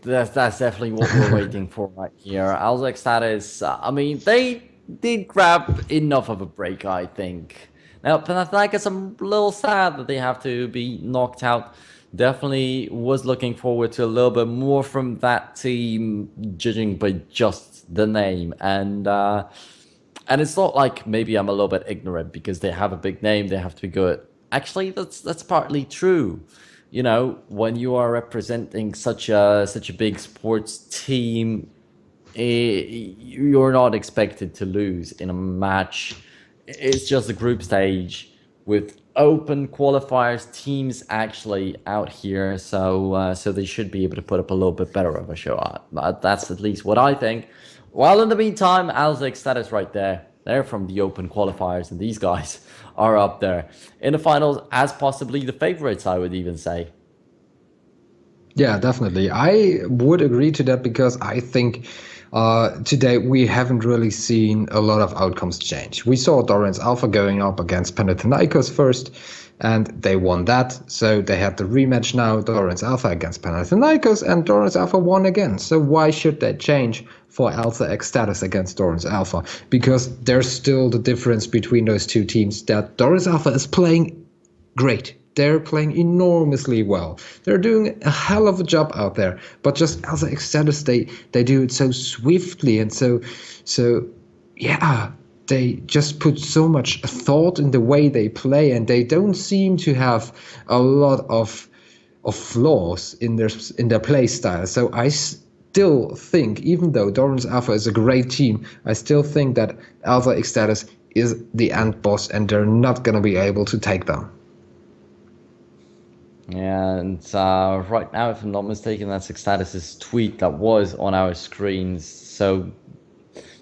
That's definitely what we're waiting for right here. Alza eXtatus, I mean, they did grab enough of a break, I think. Now, Panathinaikos, I'm a little sad that they have to be knocked out. Definitely was looking forward to a little bit more from that team, judging by just the name. And it's not like maybe I'm a little bit ignorant because they have a big name, they have to be good. Actually, that's partly true. You know, when you are representing such a big sports team, you're not expected to lose in a match. It's just a group stage with open qualifiers, teams actually out here, so they should be able to put up a little bit better of a show. That's at least what I think. While in the meantime, Alza eXtatus right there. They're from the open qualifiers, and these guys are up there in the finals as possibly the favorites, I would even say. Yeah, definitely. I would agree to that because I think today we haven't really seen a lot of outcomes change. We saw Dorans Alpha going up against Panathinaikos first, and they won that. So they had the rematch now, Dorans Alpha against Panathinaikos, and Dorans Alpha won again. So why should they change for Alza eXtatus against Dorans Alpha? Because there's still the difference between those two teams that Dorans Alpha is playing great. They're playing enormously well. They're doing a hell of a job out there. But just as an status, they do it so swiftly and so yeah. They just put so much thought in the way they play, and they don't seem to have a lot of flaws in their play style. So I still think, even though Dorans Alpha is a great team, I still think that Alza eXtatus is the end boss, and they're not gonna be able to take them. And right now, if I'm not mistaken, that's eXtatus's tweet that was on our screens. So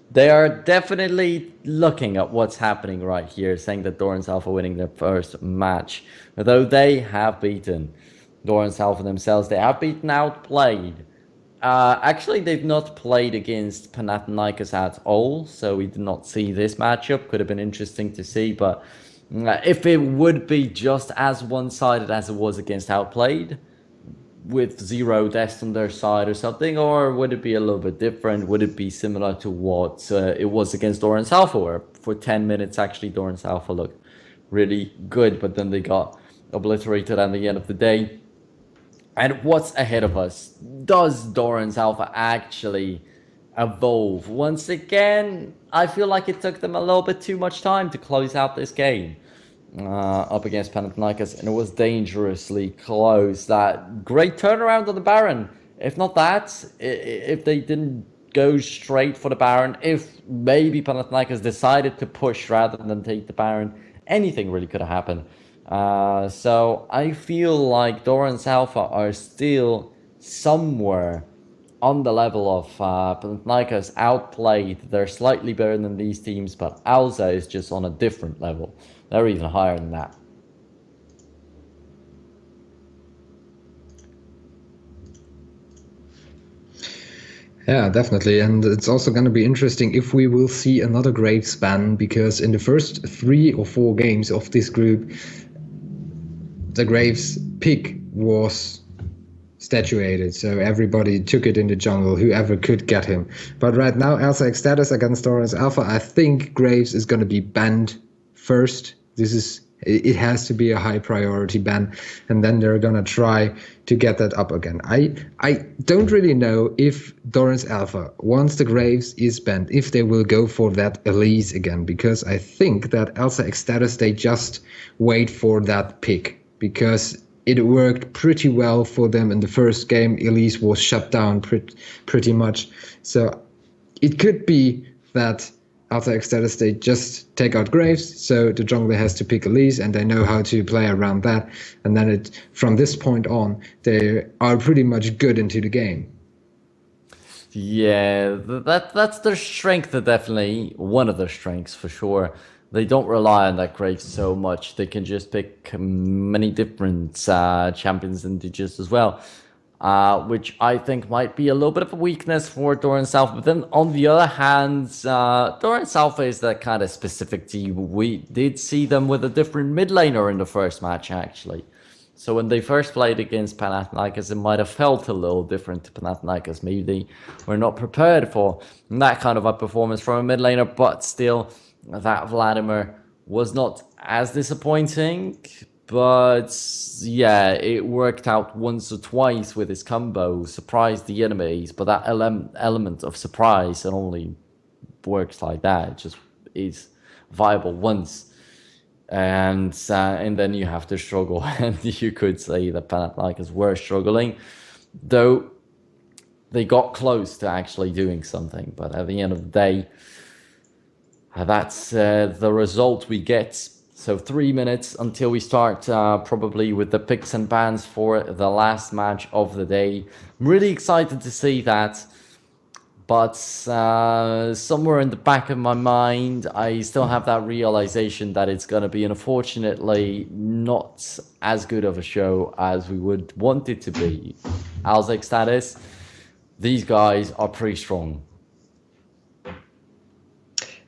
they are definitely looking at what's happening right here, saying that Dorans Alpha winning their first match. Although they have beaten Dorans Alpha themselves, they have beaten Outplayed. Actually, they've not played against Panathinaikos at all, so we did not see this matchup. Could have been interesting to see, but if it would be just as one-sided as it was against Outplayed, with zero deaths on their side or something, or would it be a little bit different? Would it be similar to what it was against Dorans Alpha, where for 10 minutes actually Dorans Alpha looked really good, but then they got obliterated at the end of the day? And what's ahead of us? Does Dorans Alpha actually evolve? Once again, I feel like it took them a little bit too much time to close out this game up against Panathinaikos, and it was dangerously close. That great turnaround on the Baron. If not that, if they didn't go straight for the Baron, if maybe Panathinaikos decided to push rather than take the Baron, anything really could have happened. So I feel like Dorans Alpha are still somewhere on the level of Panathinaikos. Outplayed. They're slightly better than these teams, but Alza is just on a different level. They're even higher than that. Yeah, definitely. And it's also going to be interesting if we will see another Graves ban, because in the first 3 or 4 games of this group, the Graves pick was statuated, so everybody took it in the jungle, whoever could get him. But right now, Alza eXtatus against Dorans Alpha, I think Graves is going to be banned first. It has to be a high priority ban, and then they're gonna try to get that up again. I don't really know if Dorans Alpha, once the Graves is banned, if they will go for that Elise again, because I think that Alza eXtatus, they just wait for that pick, because it worked pretty well for them in the first game. Elise was shut down pretty much, so it could be that after eXtatus, they just take out Graves, so the jungler has to pick Elise, and they know how to play around that. And then from this point on, they are pretty much good into the game. Yeah, that's their strength. Definitely one of their strengths for sure. They don't rely on that Graves so much. They can just pick many different champions and digits as well, which I think might be a little bit of a weakness for Dorans Alpha. But then on the other hand, Dorans Alpha is that kind of specific team. We did see them with a different mid laner in the first match, actually. So when they first played against Panathinaikos, it might have felt a little different to Panathinaikos. Maybe they were not prepared for that kind of a performance from a mid laner, but still, that Vladimir was not as disappointing. But yeah, it worked out once or twice with his combo, surprised the enemies. But that element of surprise, it only works like that. It just is viable once, and then you have to struggle. And you could say that Panathinaikos were struggling, though they got close to actually doing something. But at the end of the day, that's the result we get. So 3 minutes until we start, probably with the picks and bans for the last match of the day. I'm really excited to see that. But somewhere in the back of my mind, I still have that realization that it's going to be, unfortunately, not as good of a show as we would want it to be. Alza eXtatus, these guys are pretty strong.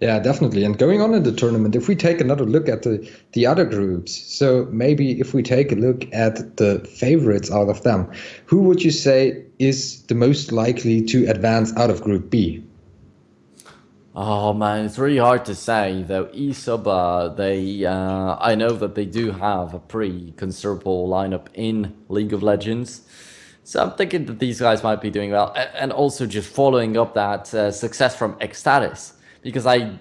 Yeah, definitely. And going on in the tournament, if we take another look at the other groups, so maybe if we take a look at the favorites out of them, who would you say is the most likely to advance out of Group B? Oh man, it's really hard to say though. Isoba, I know that they do have a pretty considerable lineup in League of Legends, so I'm thinking that these guys might be doing well, and also just following up that success from eXtatus, because I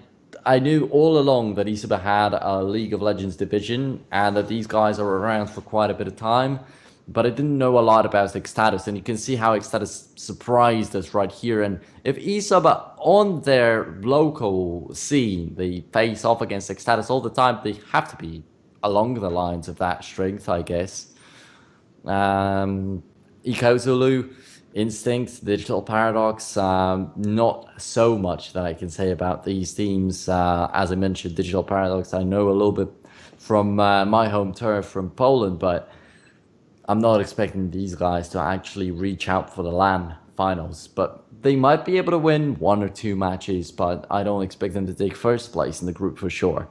knew all along that Isoba had a League of Legends division and that these guys are around for quite a bit of time, but I didn't know a lot about eXtatus, and you can see how eXtatus surprised us right here. And if eSub on their local scene, they face off against eXtatus all the time, they have to be along the lines of that strength, I guess. Zulu, Instinct, Digital Paradox, not so much that I can say about these teams. As I mentioned, Digital Paradox, I know a little bit from my home turf from Poland, but I'm not expecting these guys to actually reach out for the LAN finals. But they might be able to win one or two matches, but I don't expect them to take first place in the group for sure.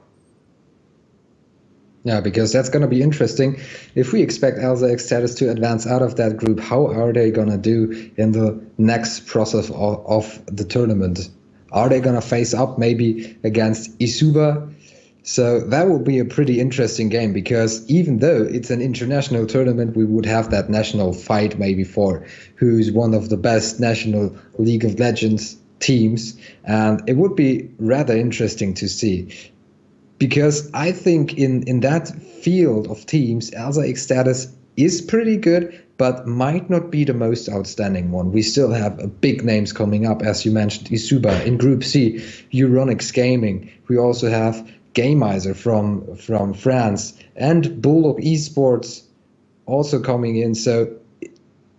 Yeah, because that's going to be interesting. If we expect Alza eXtatus to advance out of that group, how are they going to do in the next process of the tournament? Are they going to face up maybe against Isuba? So that will be a pretty interesting game, because even though it's an international tournament, we would have that national fight maybe for who's one of the best national League of Legends teams. And it would be rather interesting to see. Because I think in that field of teams, Alza eXtatus is pretty good, but might not be the most outstanding one. We still have big names coming up, as you mentioned, Isuba. In Group C, Euronics Gaming. We also have Gameizer from France, and Bulldog Esports also coming in. So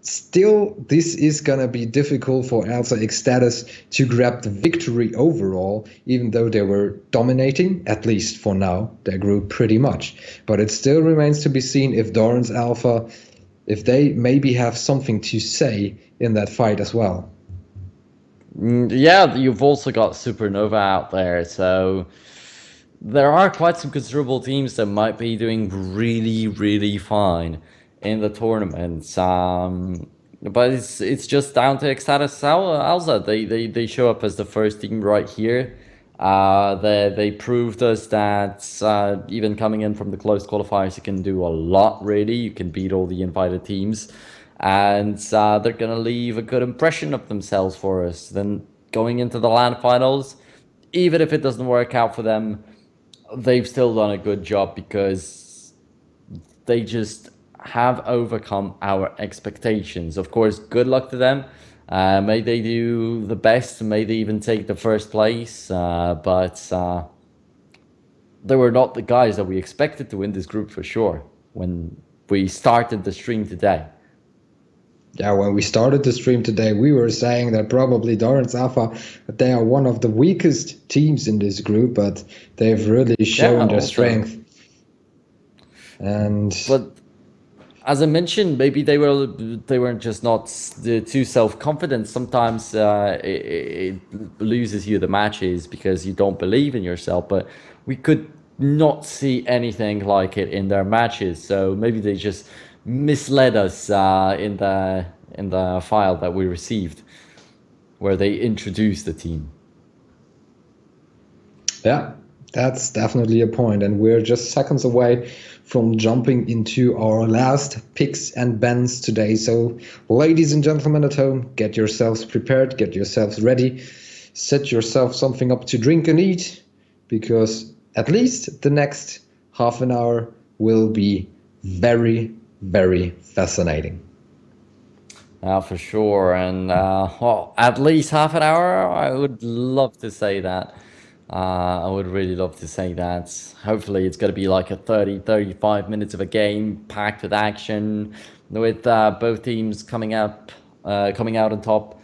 still, this is going to be difficult for Alza eXtatus to grab the victory overall, even though they were dominating, at least for now, their group pretty much. But it still remains to be seen if Dorans Alpha, if they maybe have something to say in that fight as well. Yeah, you've also got Supernova out there, so there are quite some considerable teams that might be doing really, really fine in the tournaments. But it's just down to eXtatus Alza. They show up as the first team right here. They proved us that even coming in from the closed qualifiers, you can do a lot. Really, you can beat all the invited teams, and they're gonna leave a good impression of themselves for us. Then going into the LAN finals, even if it doesn't work out for them, they've still done a good job, because they just have overcome our expectations. Of course, good luck to them. May they do the best. May they even take the first place. But they were not the guys that we expected to win this group for sure when we started the stream today. Yeah, when we started the stream today, we were saying that probably Dorans Alpha, they are one of the weakest teams in this group, but they've really shown their strength. But as I mentioned, maybe they weren't just not too self-confident. Sometimes it loses you the matches because you don't believe in yourself. But we could not see anything like it in their matches. So maybe they just misled us in the file that we received, where they introduced the team. Yeah, that's definitely a point, and we're just seconds away from jumping into our last picks and bans today. So, ladies and gentlemen at home, get yourselves prepared, get yourselves ready, set yourself something up to drink and eat, because at least the next half an hour will be very, very fascinating. For sure. And well, at least half an hour, I would love to say that. I would really love to say that. Hopefully, it's going to be like a 35 minutes of a game packed with action, with both teams coming out on top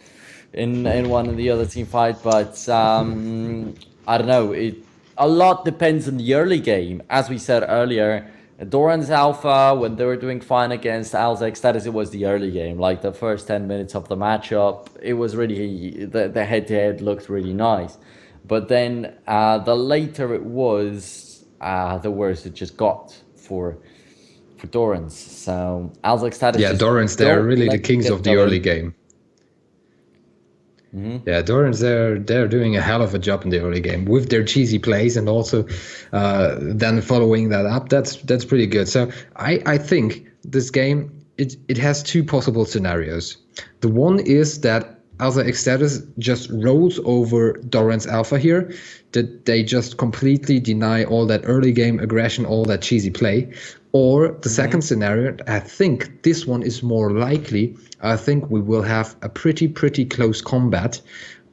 in one and the other team fight. But I don't know. A lot depends on the early game. As we said earlier, Dorans Alpha, when they were doing fine against Alza eXtatus, it was the early game. Like the first 10 minutes of the matchup, it was really, the head to head looked really nice. But then the later it was, the worse it just got for Dorans. So Alza eXtatus, Yeah, just Dorans, they're don't really the let them kings get of the early going. game. Yeah, Dorans, they're doing a hell of a job in the early game with their cheesy plays, and also then following that up. That's pretty good. So I think this game it has two possible scenarios. The one is that Alza eXtatus just rolls over Dorans Alpha here, that they just completely deny all that early game aggression, all that cheesy play. Or the second scenario, I think this one is more likely. I think we will have a pretty close combat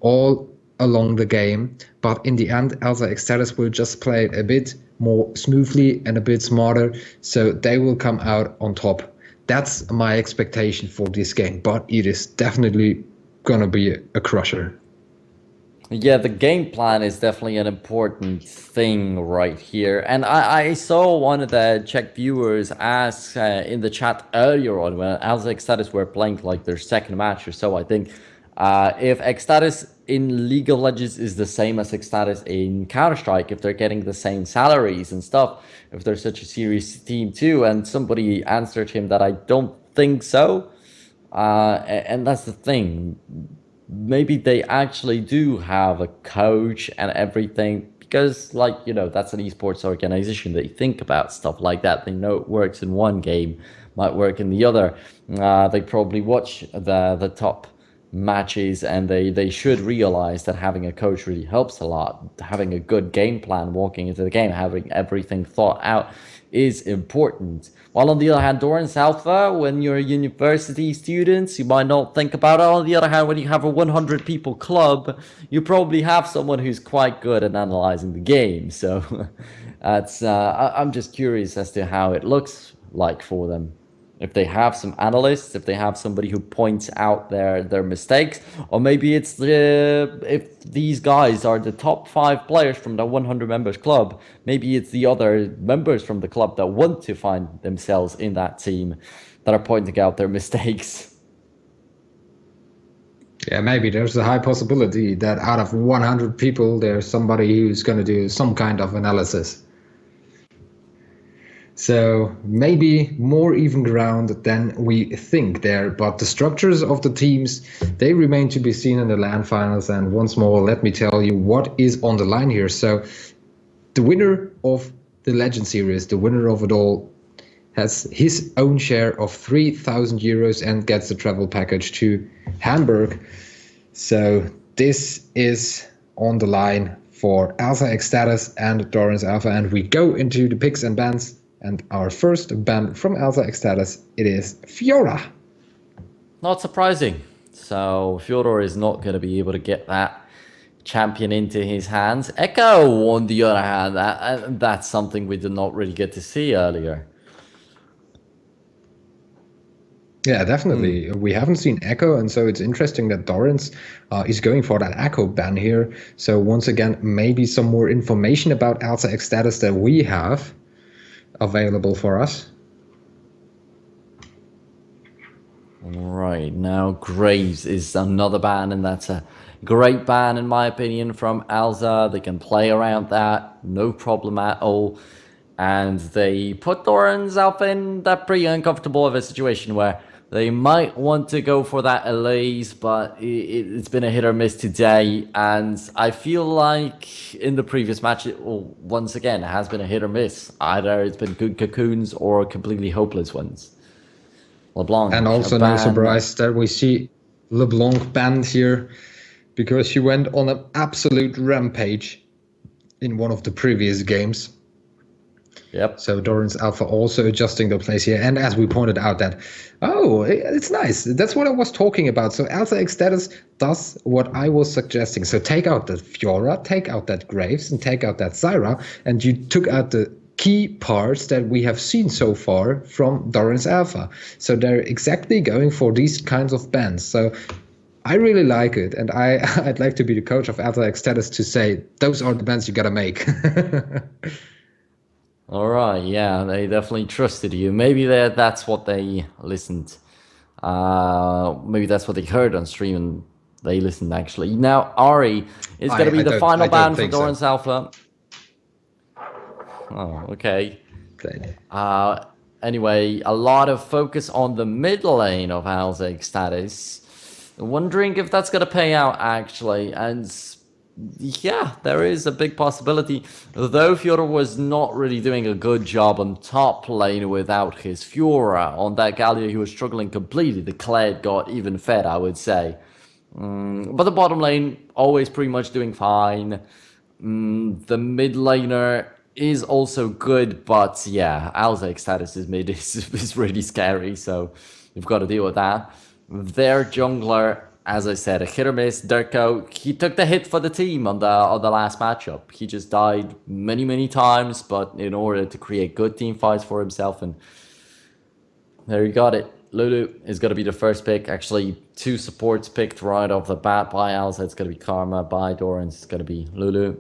all along the game, but in the end, Alza eXtatus will just play it a bit more smoothly and a bit smarter, so they will come out on top. That's my expectation for this game, but it is definitely gonna be a crusher. Yeah, the game plan is definitely an important thing right here. And I saw one of the Czech viewers ask in the chat earlier on when Alza eXtatus were playing like their second match or so, I think, if eXtatus in League of Legends is the same as eXtatus in Counter-Strike, if they're getting the same salaries and stuff, if they're such a serious team too. And somebody answered him that I don't think so. And that's the thing, maybe they actually do have a coach and everything, because like, that's an esports organization. They think about stuff like that. They know it works in one game, might work in the other. They probably watch the top matches, and they should realize that having a coach really helps a lot. Having a good game plan walking into the game, having everything thought out is important. While on the other hand, Dorans Alpha, when you're a university student, you might not think about it. On the other hand, when you have a 100 people club, you probably have someone who's quite good at analyzing the game. So that's I'm just curious as to how it looks like for them. If they have some analysts, if they have somebody who points out their mistakes, or maybe it's if these guys are the top 5 players from the 100 members club, maybe it's the other members from the club that want to find themselves in that team that are pointing out their mistakes. Yeah, maybe there's a high possibility that out of 100 people, there's somebody who's going to do some kind of analysis. So maybe more even ground than we think there, but the structures of the teams, they remain to be seen in the LAN finals. And once more, let me tell you what is on the line here. So the winner of the Legend Series, the winner of it all, has his own share of 3,000 euros and gets the travel package to Hamburg. So this is on the line for Alza eXtatus and Dorans Alpha, and we go into the picks and bans. And our first ban from Alza eXtatus, it is Fiora. Not surprising. So Fyodor is not going to be able to get that champion into his hands. Echo, on the other hand, that's something we did not really get to see earlier. Yeah, definitely. We haven't seen Echo, and so it's interesting that Dorans is going for that Echo ban here. So once again, maybe some more information about Alza eXtatus that we have available for us. Right, now Graves is another ban, and that's a great ban in my opinion from Alza. They can play around that, no problem at all. and they put Dorans Alpha in that pretty uncomfortable of a situation where they might want to go for that Elise, but it's been a hit or miss today. And I feel like in the previous match, once again, it has been a hit or miss. Either it's been good cocoons or completely hopeless ones. And LeBlanc, a also no ban. surprise that we see LeBlanc banned here because she went on an absolute rampage in one of the previous games. Yep. So Dorans Alpha also adjusting the place here. And as we pointed out that, it's nice. That's what I was talking about. So Alza eXtatus does what I was suggesting. So take out that Fiora, take out that Graves, and take out that Zyra. And you took out the key parts that we have seen so far from Dorans Alpha. So they're exactly going for these kinds of bans. So I really like it. And I'd like to be the coach of Alza eXtatus to say, those are the bans you got to make. All right, yeah, they definitely trusted you. Maybe that's what they listened. Maybe that's what they heard on stream and they listened actually. Now, Ari is going to be the final I don't ban for think so. Dorans Alpha. Oh, okay. Played. Anyway, a lot of focus on the mid lane of Alza eXtatus. Wondering if that's going to pay out actually. And yeah, there is a big possibility. Though Fiora was not really doing a good job on top lane without his Fiora. On that Galio, he was struggling completely. The Kled got even fed, I would say. But the bottom lane, always pretty much doing fine. The mid laner is also good, but yeah, Alza eXtatus' mid is really scary, so you've got to deal with that. Their jungler, as I said, a hit or miss. Durko, he took the hit for the team on the last matchup. He just died many times, but in order to create good team fights for himself, and there you got it. Lulu is going to be the first pick. Actually, two supports picked right off the bat by Alza. It's going to be Karma. By Dorans, it's going to be Lulu.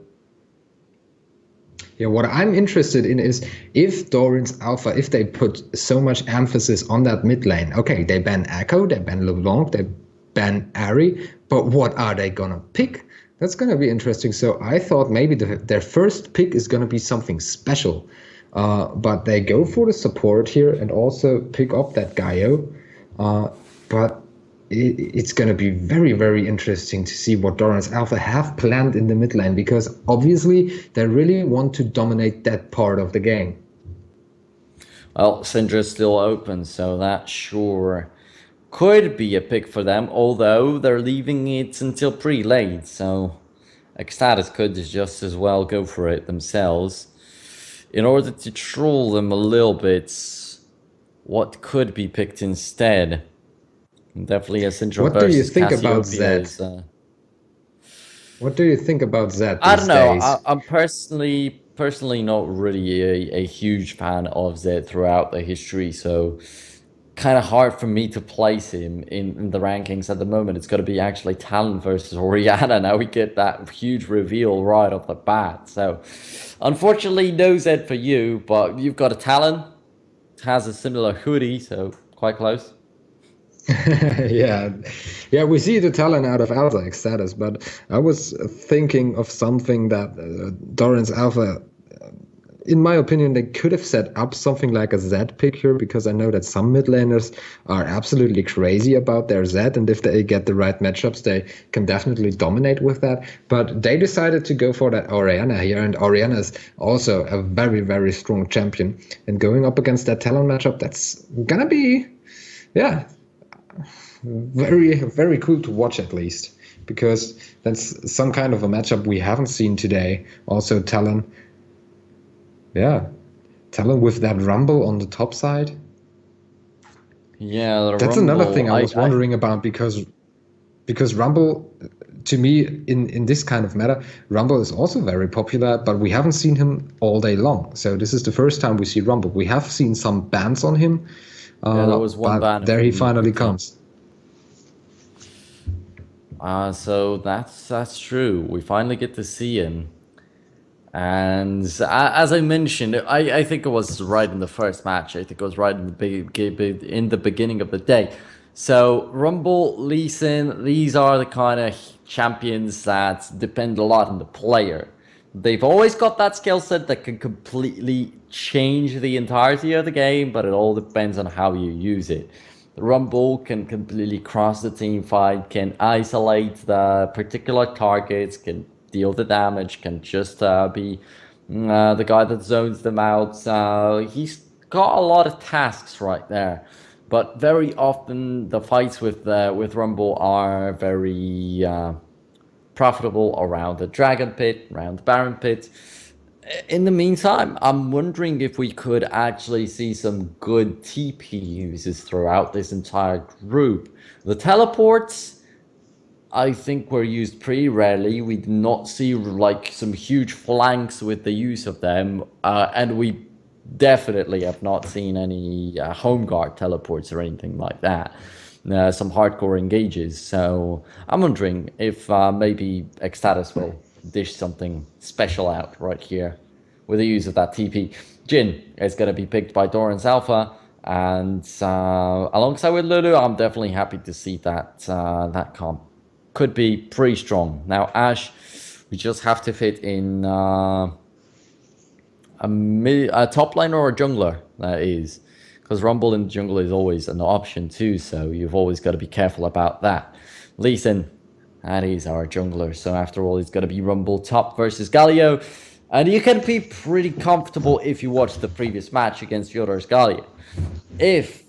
Yeah, what I'm interested in is if Dorans Alpha, if they put so much emphasis on that mid lane, okay, they ban Echo, they ban LeBlanc, they ban Ari, but what are they gonna pick? That's gonna be interesting. So I thought maybe their first pick is gonna be something special, but they go for the support here and also pick up that Gaio, but it's going to be very interesting to see what Dorans Alpha have planned in the mid lane, because obviously they really want to dominate that part of the game. Well, Syndra's still open, so that sure could be a pick for them, although they're leaving it until pretty late, so eXtatus could just as well go for it themselves. In order to troll them a little bit, what could be picked instead? Definitely a Syndra What do you versus think about Cassiopeia Zed? is... What do you think about Zed I these don't know. days? I'm personally not really a huge fan of Zed throughout the history, so kind of hard for me to place him in the rankings at the moment. It's got to be actually Talon versus Oriana. Now we get that huge reveal right off the bat. So unfortunately, no Zed for you, but you've got a Talon. It has a similar hoodie, so quite close. yeah, we see the talent out of Alza eXtatus, but I was thinking of something that Dorans Alpha, in my opinion, they could have set up something like a Z pick here, because I know that some mid laners are absolutely crazy about their Z, and if they get the right matchups, they can definitely dominate with that. But they decided to go for that Oriana here, and Oriana is also a very strong champion. And going up against that talent matchup, that's gonna be, yeah, very cool to watch, at least, because that's some kind of a matchup we haven't seen today. Also Talon with that Rumble on the top side. Yeah, that's Rumble, another thing I was wondering about, because Rumble, to me, in this kind of meta, Rumble is also very popular, but we haven't seen him all day long. So this is the first time we see Rumble. We have seen some bans on him, yeah, that was one ban. there he finally comes. So that's true. We finally get to see him. And as I mentioned, I think it was right in the first match. I think it was right in the beginning of the day. So Rumble, Lee Sin, these are the kind of champions that depend a lot on the player. They've always got that skill set that can completely change the entirety of the game, but it all depends on how you use it. The Rumble can completely cross the team fight, can isolate the particular targets, can deal the damage, can just be the guy that zones them out. He's got a lot of tasks right there, but very often the fights with Rumble are very profitable around the Dragon Pit, around the Baron Pit. In the meantime, I'm wondering if we could actually see some good TP uses throughout this entire group. The teleports, I think, were used pretty rarely. We did not see like some huge flanks with the use of them, and we definitely have not seen any home guard teleports or anything like that. Some hardcore engages. So I'm wondering if maybe eXtatus will dish something special out right here with the use of that TP. Jin is going to be picked by Dorans Alpha, and alongside with Lulu, I'm definitely happy to see that comp. Could be pretty strong. Now Ash, we just have to fit in a top laner or a jungler, that is. Because Rumble in the jungle is always an option too, so you've always got to be careful about that. Lee Sin, that is our jungler, so after all, it's got to be Rumble top versus Galio. And you can be pretty comfortable if you watch the previous match against Fyodor's Galio. If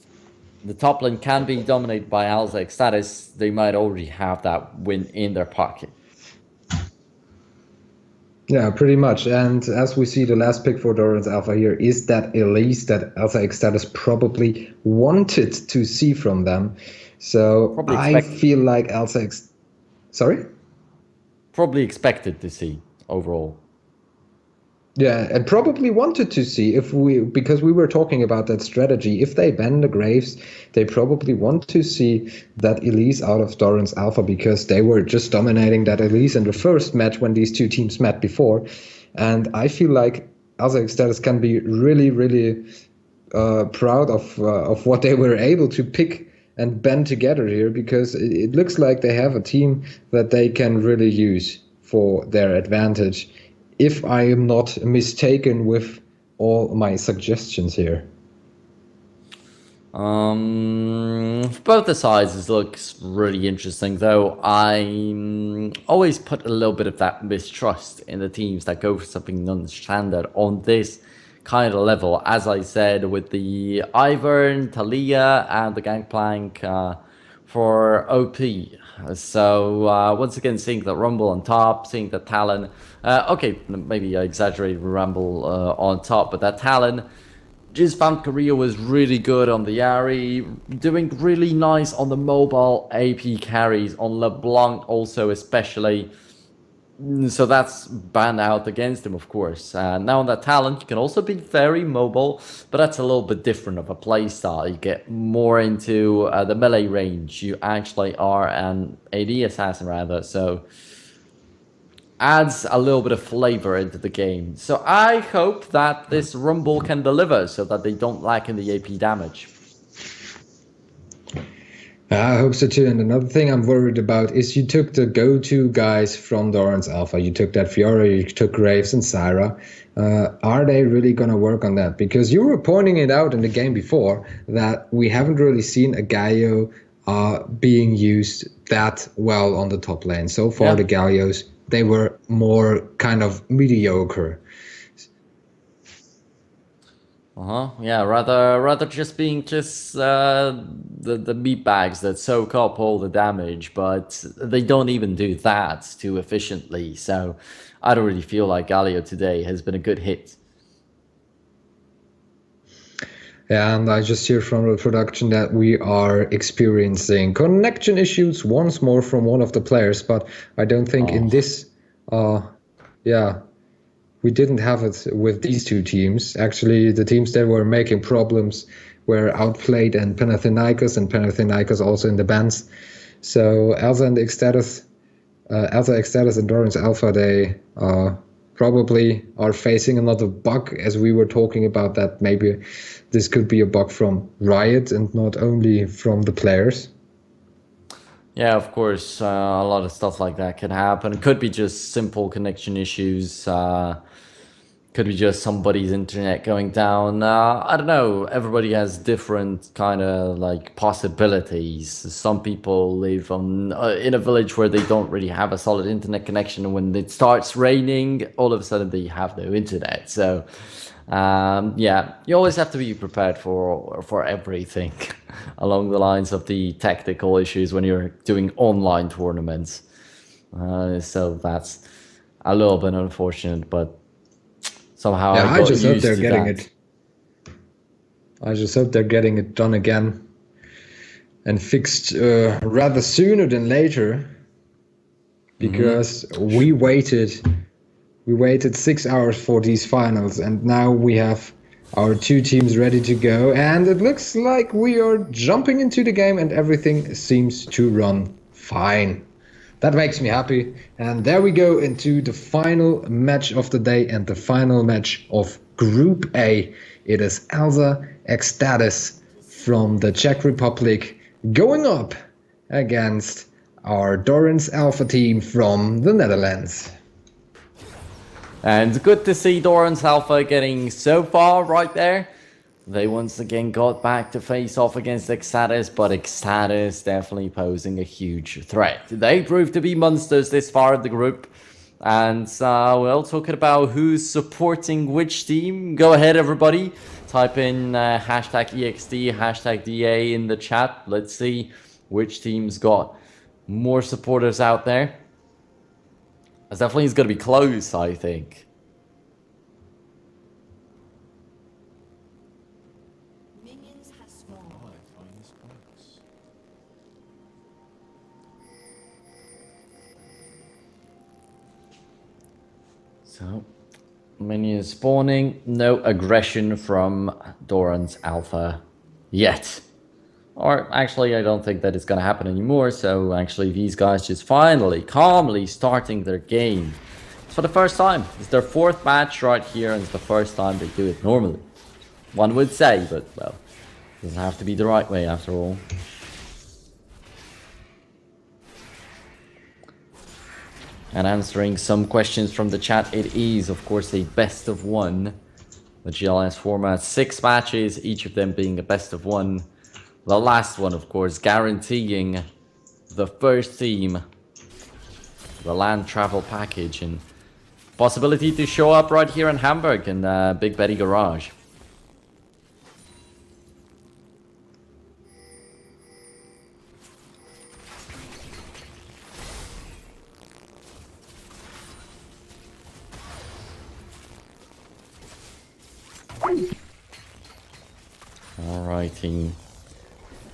the top lane can be dominated by Alza eXtatus, they might already have that win in their pocket. Yeah, pretty much. And as we see, the last pick for Dorans Alpha here is that Elise that Alza eXtatus probably wanted to see from them. So I feel like Sorry? Probably expected to see overall. Yeah, and probably wanted to see because we were talking about that strategy. If they ban the Graves, they probably want to see that Elise out of Dorans Alpha because they were just dominating that Elise in the first match when these two teams met before. And I feel like Alza eXtatus can be really, really proud of what they were able to pick and band together here because it looks like they have a team that they can really use for their advantage. If I am not mistaken with all my suggestions here. Both the sizes looks really interesting, though I always put a little bit of that mistrust in the teams that go for something non-standard on this kind of level. As I said, with the Ivern, Talia, and the Gangplank for OP. So once again, seeing the Rumble on top, seeing the Talon. Okay, maybe I exaggerated Rumble on top, but that Talon just found Korea was really good on the Yari, doing really nice on the mobile AP carries, on LeBlanc also especially. So that's banned out against him, of course. Now on that talent, you can also be very mobile, but that's a little bit different of a playstyle. You get more into the melee range. You actually are an AD assassin, rather, so adds a little bit of flavor into the game. So I hope that this Rumble can deliver so that they don't lack in the AP damage. I hope so too. And another thing I'm worried about is you took the go-to guys from Dorans Alpha. You took that Fiora, you took Graves and Syra. Are they really going to work on that? Because you were pointing it out in the game before that we haven't really seen a Galio being used that well on the top lane. So far, the Galios, they were more kind of mediocre. Yeah, rather just being the meat bags that soak up all the damage, but they don't even do that too efficiently. So I don't really feel like Galio today has been a good hit. Yeah, and I just hear from the production that we are experiencing connection issues once more from one of the players, but I don't think in this, we didn't have it with these two teams. Actually, the teams that were making problems were Outplayed and Panathinaikos also in the bans. So Alza eXtatus and Dorans Alpha, they probably are facing another bug, as we were talking about that maybe this could be a bug from Riot and not only from the players. Yeah, of course, a lot of stuff like that can happen. It could be just simple connection issues. Could be just somebody's internet going down. I don't know. Everybody has different kind of like possibilities. Some people live on in a village where they don't really have a solid internet connection, and when it starts raining, all of a sudden they have no internet. So, yeah, you always have to be prepared for everything, along the lines of the technical issues when you're doing online tournaments. So that's a little bit unfortunate, but somehow Yeah, I I got just hope used they're to getting that. it. I just hope they're getting it done again and fixed rather sooner than later, because we waited 6 hours for these finals, and now we have our two teams ready to go, and it looks like we are jumping into the game and everything seems to run fine. That makes me happy. And there we go into the final match of the day and the final match of Group A. It is Alza eXtatus from the Czech Republic going up against our Dorans Alpha team from the Netherlands. And good to see Dorans Alpha getting so far right there. They once again got back to face off against eXtatus, but eXtatus definitely posing a huge threat. They proved to be monsters this far in the group. And, well, talking about who's supporting which team, go ahead, everybody. Type in hashtag EXT, hashtag DA in the chat. Let's see which team's got more supporters out there. It definitely is going to be close, I think. So, minions spawning. No aggression from Doran's Alpha yet. Or actually, I don't think that it's going to happen anymore. So actually, these guys just finally, calmly starting their game. It's for the first time. It's their fourth match right here, and it's the first time they do it normally. One would say, but well, it doesn't have to be the right way after all. And answering some questions from the chat, it is, of course, a best of one. The GLS format, 6 matches, each of them being a best of one. The last one, of course, guaranteeing the first team the land travel package and possibility to show up right here in Hamburg in Big Betty Garage. Alrighty.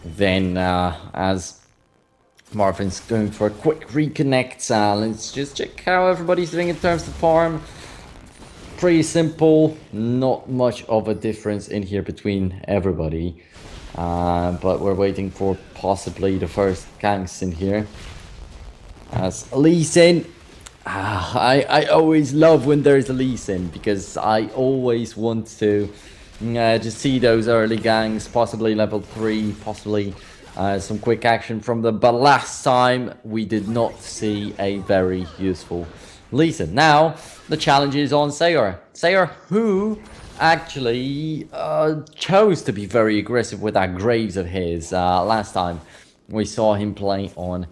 Then, as Marvin's going for a quick reconnect, let's just check how everybody's doing in terms of farm. Pretty simple, not much of a difference in here between everybody. But we're waiting for possibly the first ganks in here. As Lee Sin, I always love when there's a Lee Sin because I always want to just see those early gangs, possibly level 3, possibly some quick action from them. But last time we did not see a very useful Lee Sin. Now the challenge is on Sayer. Sayer, who actually chose to be very aggressive with that Graves of his. Last time we saw him play on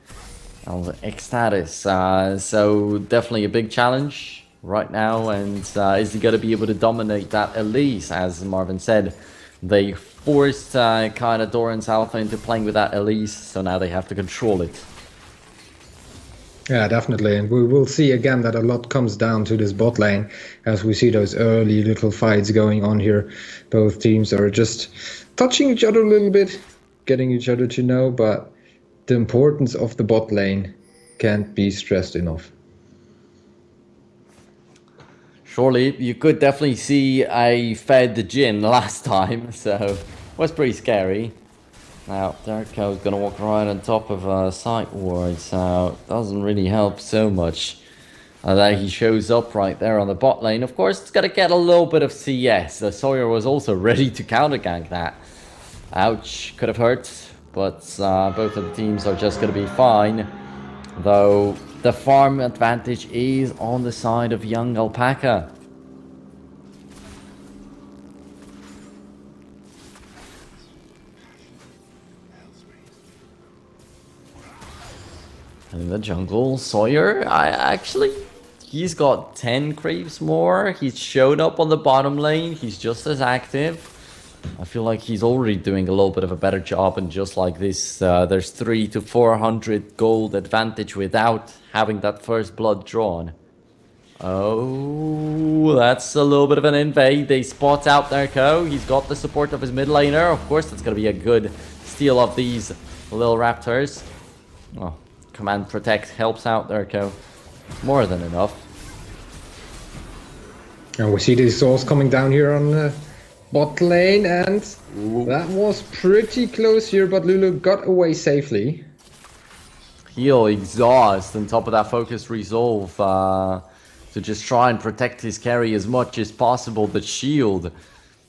Alza eXtatus. So definitely a big challenge right now. And is he going to be able to dominate that Elise? As Marvin said, they forced kind of Dorans Alpha into playing with that Elise. So now they have to control it. Yeah, definitely. And we will see again that a lot comes down to this bot lane as we see those early little fights going on here. Both teams are just touching each other a little bit, getting each other to know, but the importance of the bot lane can't be stressed enough. Surely, you could definitely see I fed the Jin last time, so it was pretty scary. Now, Darko is going to walk right on top of a site ward, so it doesn't really help so much. That he shows up right there on the bot lane. Of course, it's going to get a little bit of CS. Sawyer was also ready to counter gank that. Ouch, could have hurt, but both of the teams are just going to be fine. Though the farm advantage is on the side of young Alpaca. In the jungle, Sawyer, he's got 10 creeps more. He's showed up on the bottom lane. He's just as active. I feel like he's already doing a little bit of a better job, and just like this, there's 300 to 400 gold advantage without having that first blood drawn. Oh, that's a little bit of an invade. They spot out their co. He's got the support of his mid laner. Of course, that's going to be a good steal of these little raptors. Oh, command protect helps out their co. More than enough. And we see the souls coming down here on bot lane, and that was pretty close here, but Lulu got away safely. Heal, exhaust, on top of that focus resolve to just try and protect his carry as much as possible. The shield,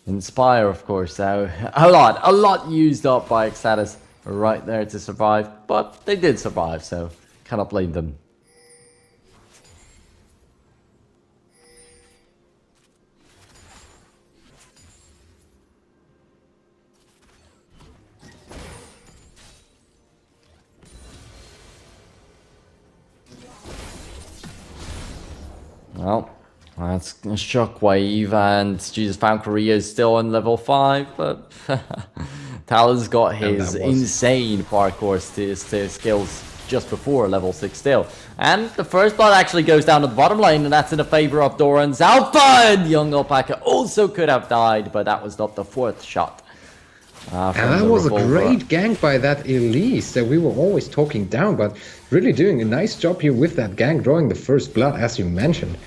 inspire, of course. So a lot used up by eXtatus right there to survive, but they did survive, so cannot blame them. Well, that's a shockwave, and Jesus, found Korea is still on level 5, but Talon's got his insane parkour skills just before level 6 still. And the first blood actually goes down to the bottom lane, and that's in the favor of Dorans. Alpha, and young Alpaca also could have died, but that was not the 4th shot. And that was a great gank by that Elise that we were always talking down, but really doing a nice job here with that gank, drawing the first blood, as you mentioned.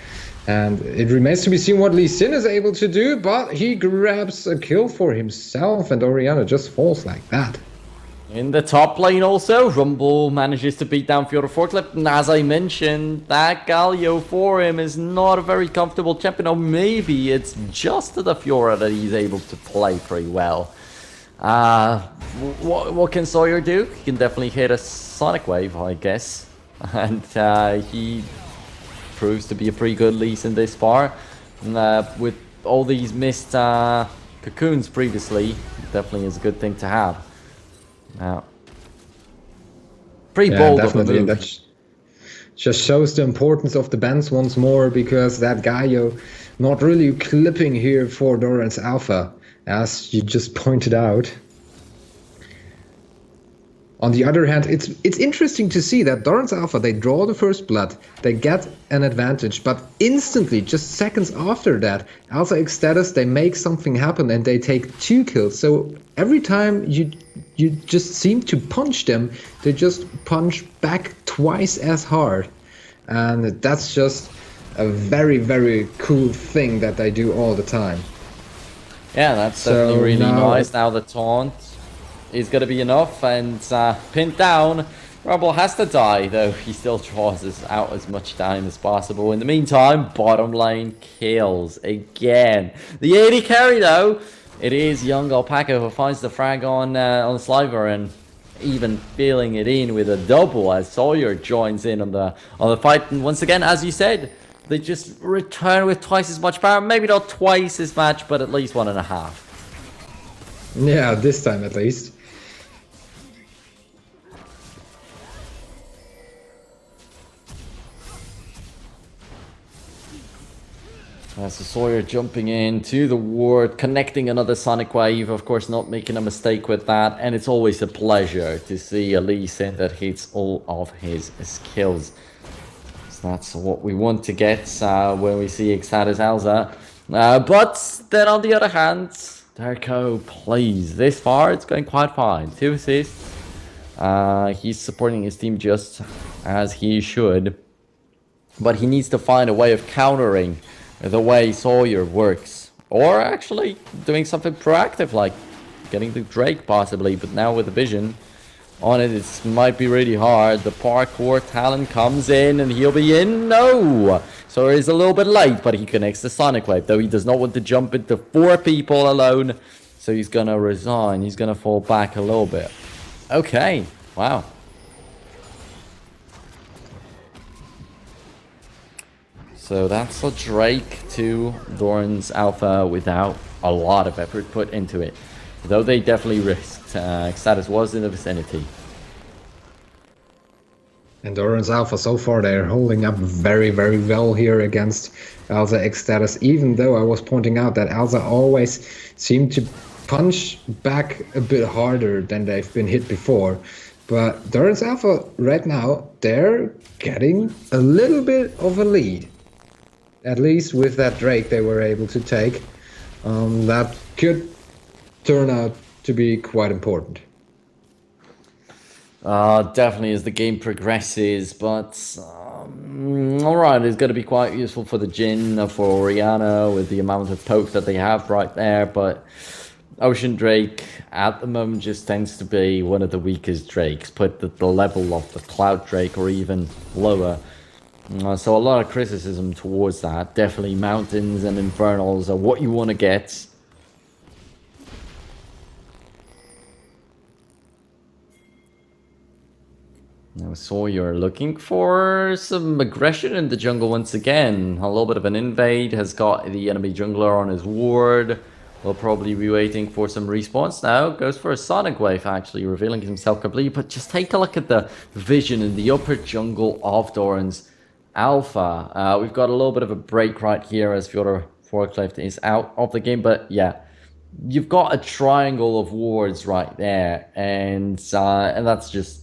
And it remains to be seen what Lee Sin is able to do, but he grabs a kill for himself, and Oriana just falls like that. In the top lane also, Rumble manages to beat down Fjord Forklift, and as I mentioned, that Galio for him is not a very comfortable champion, or maybe it's just the Fiora that he's able to play pretty well. What can Sawyer do? He can definitely hit a Sonic Wave, I guess. And he proves to be a pretty good lease in this far. With all these missed cocoons previously, definitely is a good thing to have. Pretty bold of a move. That just shows the importance of the bans once more, because that Gaio not really clipping here for Dorans Alpha, as you just pointed out. On the other hand, it's interesting to see that Dorans Alpha, they draw the first blood, they get an advantage, but instantly, just seconds after that, Alza eXtatus, they make something happen and they take 2 kills. So every time you just seem to punch them, they just punch back twice as hard. And that's just a very, very cool thing that they do all the time. Yeah, that's definitely really nice. Now the taunt is going to be enough, and pinned down. Rumble has to die, though he still draws out as much time as possible. In the meantime, bottom lane kills again. The 80 carry, though, it is young Alpaca who finds the frag on Sliver, and even filling it in with a double as Sawyer joins in on the fight. And once again, as you said, they just return with twice as much power. Maybe not twice as much, but at least 1.5. Yeah, this time at least. So Sawyer jumping into the ward, connecting another Sonic Wave, of course not making a mistake with that, and it's always a pleasure to see a Lee Sin that hits all of his skills. So that's what we want to get when we see eXtatus Alza. But then on the other hand, Derko plays this far, it's going quite fine. 2 assists, he's supporting his team just as he should, but he needs to find a way of countering the way Sawyer works, or actually doing something proactive like getting the Drake possibly, but now with the vision on it, it might be really hard. The parkour talent comes in and he'll be in. No! Sawyer is a little bit late, but he connects the Sonic Wave, though he does not want to jump into 4 people alone, so he's gonna resign. He's gonna fall back a little bit. Okay, wow. So that's a Drake to Dorans Alpha without a lot of effort put into it. Though they definitely risked. eXtatus was in the vicinity. And Dorans Alpha, so far they're holding up very, very well here against Alza eXtatus, even though I was pointing out that Alza always seemed to punch back a bit harder than they've been hit before. But Dorans Alpha right now, they're getting a little bit of a lead. At least with that Drake they were able to take. That could turn out to be quite important. Definitely as the game progresses, but alright, it's going to be quite useful for the Jin, for Oriana, with the amount of pokes that they have right there, but Ocean Drake at the moment just tends to be one of the weakest Drakes, put at the level of the Cloud Drake or even lower. So a lot of criticism towards that. Definitely Mountains and Infernals are what you want to get. Now, so you're looking for some aggression in the jungle once again. A little bit of an invade, has got the enemy jungler on his ward. Will probably be waiting for some respawns now. Goes for a Sonic Wave, actually, revealing himself completely. But just take a look at the vision in the upper jungle of Dorans Alpha. We've got a little bit of a break right here as Fyodor Forklift is out of the game. But yeah, you've got a triangle of wards right there. And that's just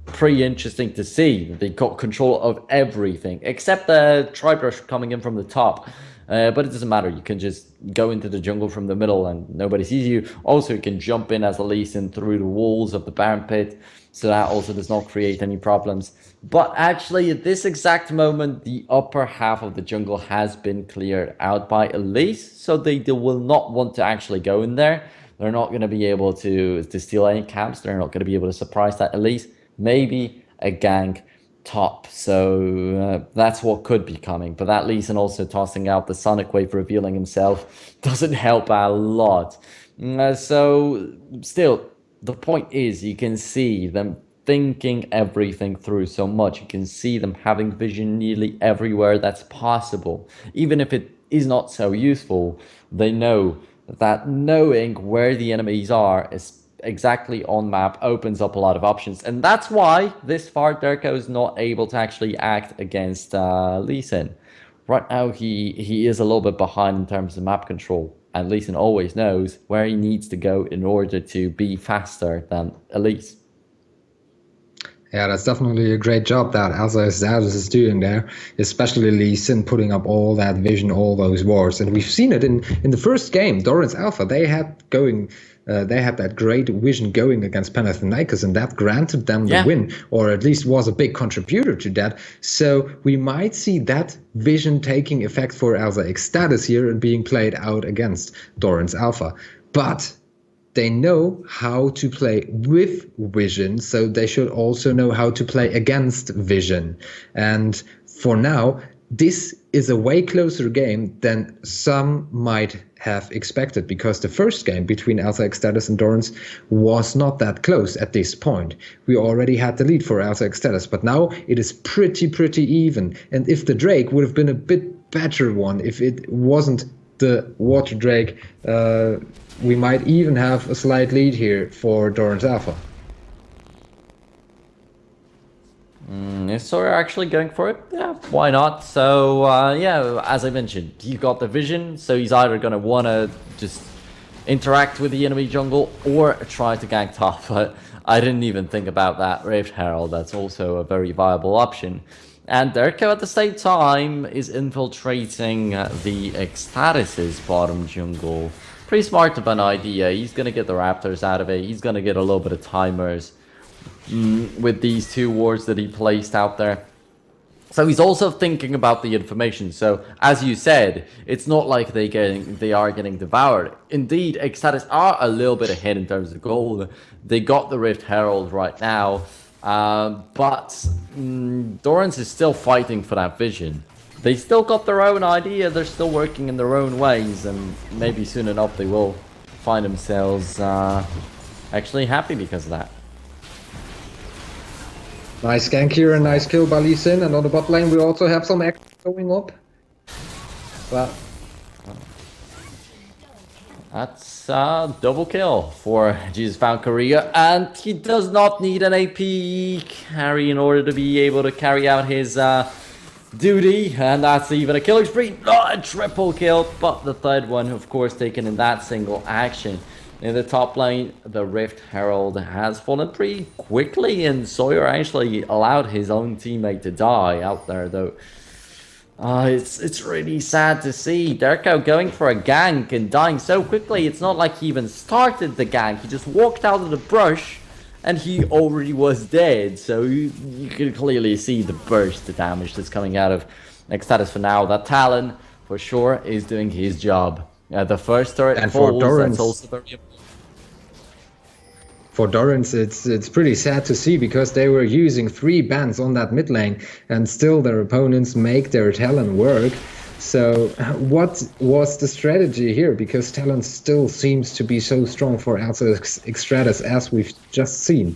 pretty interesting to see. They got control of everything except the Tribrush coming in from the top. But it doesn't matter. You can just go into the jungle from the middle and nobody sees you. Also, you can jump in as a Lee Sin through the walls of the Baron Pit. So that also does not create any problems. But actually, at this exact moment, the upper half of the jungle has been cleared out by Elise. So they will not want to actually go in there. They're not going to be able to steal any camps. They're not going to be able to surprise that Elise. Maybe a gank top. So that's what could be coming. But that Lee Sin also tossing out the Sonic Wave, revealing himself, doesn't help a lot. So still, the point is you can see them thinking everything through so much. You can see them having vision nearly everywhere that's possible. Even if it is not so useful, they know that knowing where the enemies are is exactly on map opens up a lot of options, and that's why this far Derko is not able to actually act against Lee Sin. Right now he is a little bit behind in terms of map control, and Lee Sin always knows where he needs to go in order to be faster than Elise. Yeah, that's definitely a great job that Alza eXtatus is doing there, especially Lee Sin putting up all that vision, all those wards. And we've seen it in the first game, Dorans Alpha. They had that great vision going against Panathinaikos, and that granted them the win, or at least was a big contributor to that. So we might see that vision taking effect for Alza eXtatus here and being played out against Dorans Alpha. But they know how to play with vision, so they should also know how to play against vision. And for now, this is a way closer game than some might have expected, because the first game between Alza eXtatus and Dorans was not that close at this point. We already had the lead for Alza eXtatus, but now it is pretty even. And if the Drake would have been a bit better one, if it wasn't the Water Drake, we might even have a slight lead here for Dorans Alpha. So you're actually going for it? Yeah, why not? So, yeah, as I mentioned, you got the vision, so he's either going to want to just interact with the enemy jungle or try to gank top. But I didn't even think about that. Rift Herald, that's also a very viable option. And Derko at the same time is infiltrating the eXtatus's bottom jungle. Pretty smart of an idea. He's going to get the Raptors out of it. He's going to get a little bit of timers with these two wards that he placed out there. So he's also thinking about the information. So as you said, it's not like they are getting devoured. Indeed, eXtatus are a little bit ahead in terms of gold. They got the Rift Herald right now. But Dorans is still fighting for that vision. They still got their own idea. They're still working in their own ways, and maybe soon enough they will find themselves actually happy because of that. Nice gank here and nice kill by Lee Sin. And on the bot lane we also have some action going up. But that's a double kill for Jesus Found Korea, and he does not need an AP carry in order to be able to carry out his duty, and that's even a killing spree. A triple kill, but the third one, of course, taken in that single action. In the top lane, the Rift Herald has fallen pretty quickly, and Sawyer actually allowed his own teammate to die out there, though. It's really sad to see Derko going for a gank and dying so quickly. It's not like he even started the gank. He just walked out of the brush and he already was dead. So you can clearly see the burst of damage that's coming out of eXtatus for now. That Talon, for sure, is doing his job. The first turret and falls, for Dorans, that's also very important. For Dorans, it's pretty sad to see, because they were using 3 bans on that mid lane and still their opponents make their Talon work. So what was the strategy here? Because Talon still seems to be so strong for Alza eXtatus, as we've just seen.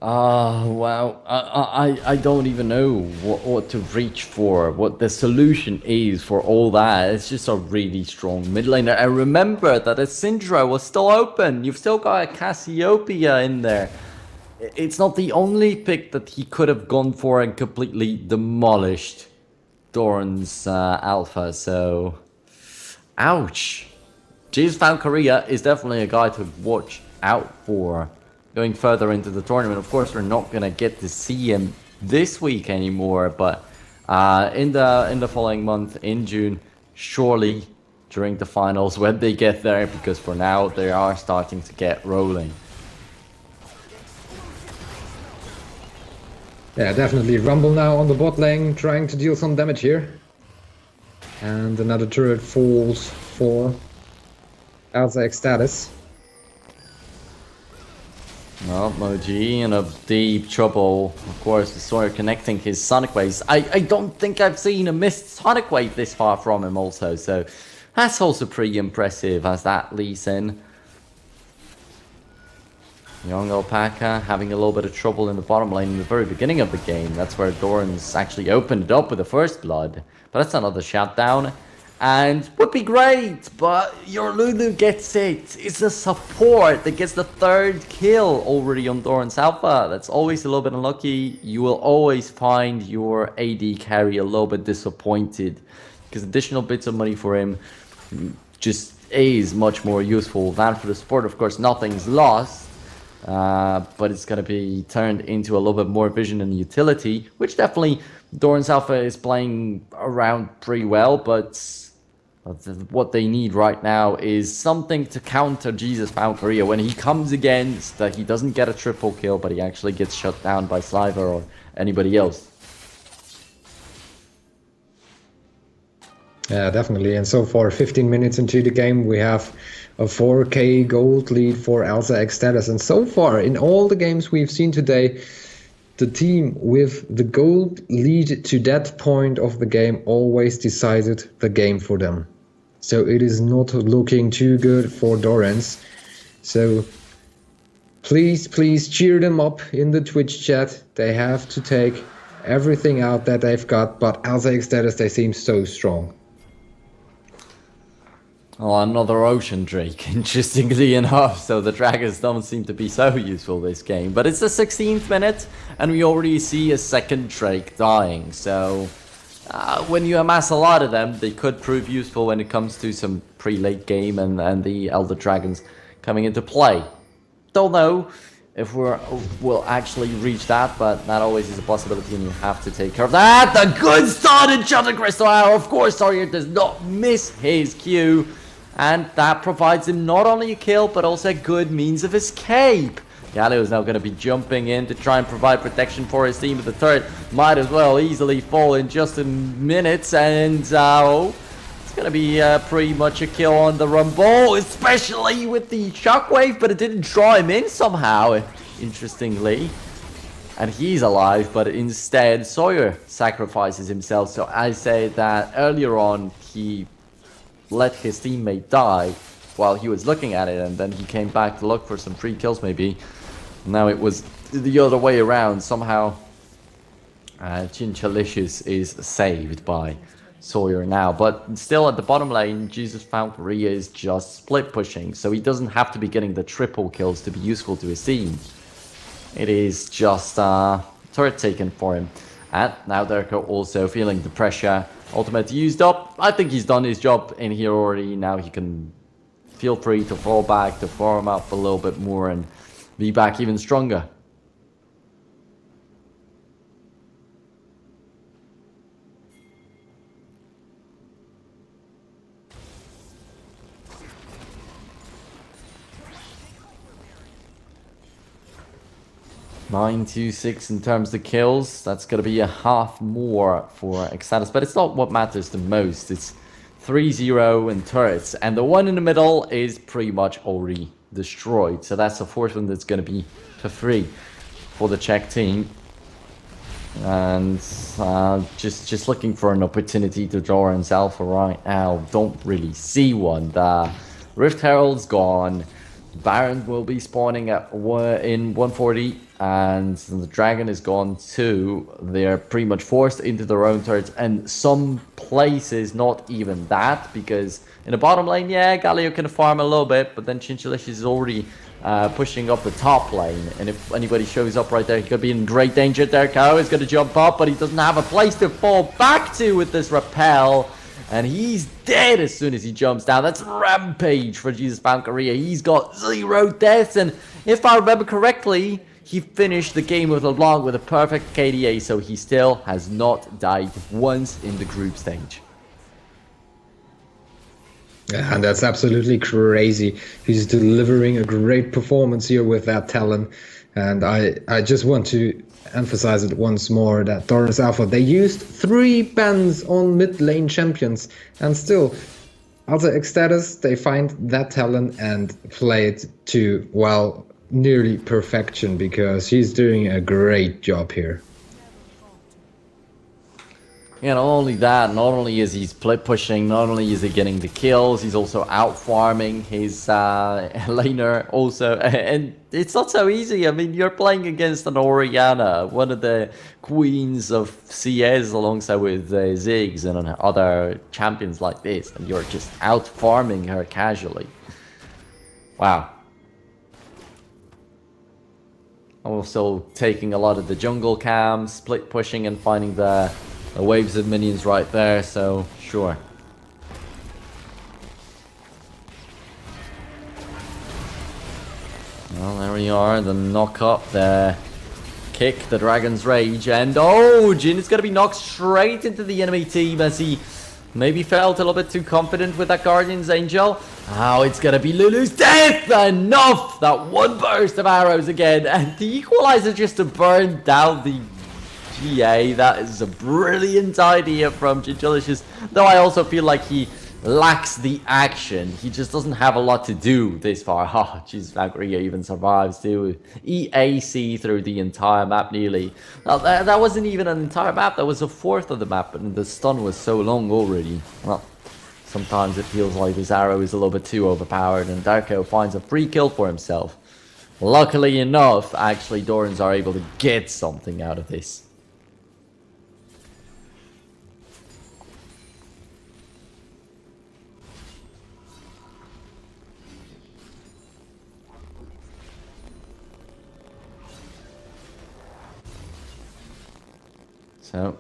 Wow. I don't even know what to reach for, what the solution is for all that. It's just a really strong mid laner. And remember that a Syndra was still open. You've still got a Cassiopeia in there. It's not the only pick that he could have gone for and completely demolished Dorans Alpha. So, ouch. Jesus Found Korea is definitely a guy to watch out for going further into the tournament. Of course, we're not gonna get to see him this week anymore, but in the following month, in June, surely during the finals when they get there, because for now they are starting to get rolling. Yeah, definitely. Rumble now on the bot lane, trying to deal some damage here. And another turret falls for Alza eXtatus. Well, Moji in a deep trouble. Of course, Sawyer connecting his Sonic Waves. I don't think I've seen a missed Sonic Wave this far from him also. So that's also pretty impressive as that leads in. Young Alpaca having a little bit of trouble in the bottom lane in the very beginning of the game. That's where Dorans actually opened it up with the first blood. But that's another shutdown. And would be great, but your Lulu gets it. It's a support that gets the 3rd kill already on Dorans Alpha. That's always a little bit unlucky. You will always find your AD carry a little bit disappointed, because additional bits of money for him just is much more useful than for the support. Of course, nothing's lost, but it's going to be turned into a little bit more vision and utility, which definitely Dorans Alpha is playing around pretty well, but what they need right now is something to counter Jesus Found Korea when he comes against that he doesn't get a triple kill, but he actually gets shut down by Sliver or anybody else. Yeah, definitely. And so far, 15 minutes into the game, we have a 4k gold lead for Alza eXtatus. And so far, in all the games we've seen today, the team with the gold lead to that point of the game always decided the game for them. So it is not looking too good for Dorans. So please cheer them up in the Twitch chat. They have to take everything out that they've got, but Alza eXtatus, they seem so strong. Oh, another Ocean Drake, interestingly enough. So the dragons don't seem to be so useful this game. But it's the 16th minute, and we already see a 2nd Drake dying. So when you amass a lot of them, they could prove useful when it comes to some pre-late game and the Elder Dragons coming into play. Don't know if we'll actually reach that, but that always is a possibility, and you have to take care of that. The good start in Shutter Crystal Hour. Of course, Sawyer does not miss his Q. And that provides him not only a kill, but also a good means of escape. Galio is now going to be jumping in to try and provide protection for his team, but the turret might as well easily fall in just a minute. And it's going to be pretty much a kill on the Rumble, especially with the shockwave, but it didn't draw him in somehow, interestingly. And he's alive, but instead Sawyer sacrifices himself. So I say that earlier on he let his teammate die while he was looking at it, and then he came back to look for some free kills maybe. Now it was the other way around. Somehow Chinchilicious is saved by Sawyer now, but still at the bottom lane, Jesus Valkyria is just split pushing, so he doesn't have to be getting the triple kills to be useful to his team. It is just turret taken for him. And now Derko also feeling the pressure. Ultimate used up. I think he's done his job in here already. Now he can feel free to fall back, to farm up a little bit more and be back even stronger. (926) in terms of kills. That's going to be a half more for eXtatus, but it's not what matters the most. It's 3-0 in turrets, and the one in the middle is pretty much already destroyed. So that's the fourth one that's going to be for free for the Czech team. And just looking for an opportunity to draw in Alpha right now. Don't really see one. The Rift Herald's gone. Baron will be spawning at in 140, and the Dragon is gone too. They're pretty much forced into their own turrets, and some places not even that, because in the bottom lane, yeah, Galio can farm a little bit, but then Chinchilicious is already pushing up the top lane, and if anybody shows up right there, he could be in great danger. There, Kao is going to jump up, but he doesn't have a place to fall back to with this rappel. And he's dead as soon as he jumps down. That's rampage for Jesus Valkyria. He's got 0 deaths. And if I remember correctly, he finished the game with LeBlanc with a perfect KDA. So he still has not died once in the group stage. Yeah, and that's absolutely crazy. He's delivering a great performance here with that talent. And I just want to emphasize it once more that Dorans Alpha, they used 3 bans on mid lane champions, and still Alza eXtatus, they find that talent and play it to, well, nearly perfection, because he's doing a great job here. Yeah, not only that, not only is he split pushing, not only is he getting the kills, he's also out farming his laner also. And it's not so easy. I mean, you're playing against an Orianna, one of the queens of CS, alongside with Ziggs and other champions like this, and you're just out farming her casually. Wow. Also taking a lot of the jungle cams, split pushing and finding the waves of minions right there, so sure. Well, there we are, the knock up, the kick, the Dragon's Rage, and oh, Jin is going to be knocked straight into the enemy team as he maybe felt a little bit too confident with that Guardian's Angel. Oh, it's going to be Lulu's death! Enough! That one burst of arrows again, and the equalizer just to burn down the GA. That is a brilliant idea from Chinchilicious, though I also feel like he lacks the action. He just doesn't have a lot to do this far. Oh, jeez, Valkyria even survives too. EAC through the entire map nearly. Well, that wasn't even an entire map, that was a fourth of the map, and the stun was so long already. Well, sometimes it feels like this arrow is a little bit too overpowered, and Darko finds a free kill for himself. Luckily enough, actually, Dorans are able to get something out of this. So,